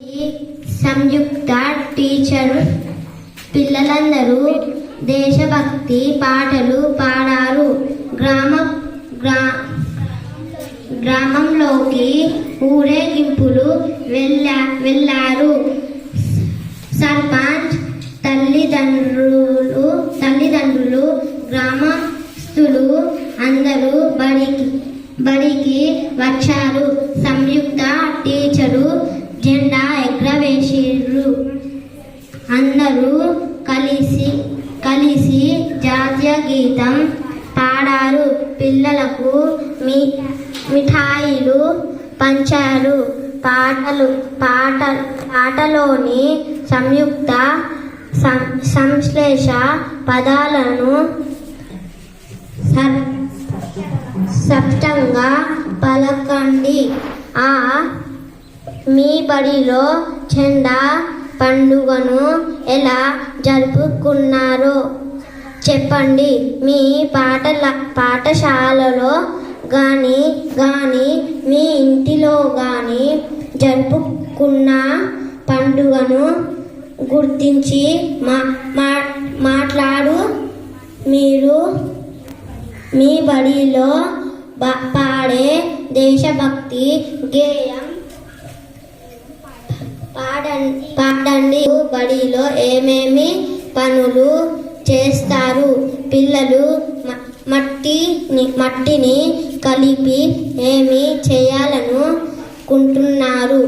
ఈ సంయుక్త టీచర్ పిల్లలందరూ దేశభక్తి పాటలు పాడారు. గ్రామంలోకి ఊరేగింపులు వెళ్ళారు. సర్పంచ్ తల్లిదండ్రులు గ్రామస్తులు అందరూ బడికి వచ్చారు. సంయుక్త టీచరు జెండా ఎగరవేసిర్రు. అందరూ కలిసి జాతీయ గీతం పాడారు. పిల్లలకు మిఠాయిలు పంచారు. పాటలోని సంయుక్త సంశ్లేష పదాలను స్పష్టంగా పలకండి. మీ బడిలో జెండా పండుగను ఎలా జరుపుకున్నారో చెప్పండి. మీ పాఠశాలలో గాని మీ ఇంటిలో గాని జరుపుకున్న పండుగను గుర్తించి మాట్లాడు. మీరు మీ బడిలో పాడే దేశభక్తి గేయం పాడండి. బడిలో ఏమేమి పనులు చేస్తారు? పిల్లలు మట్టిని కలిపి ఏమి చేయాలనుకుంటున్నారు?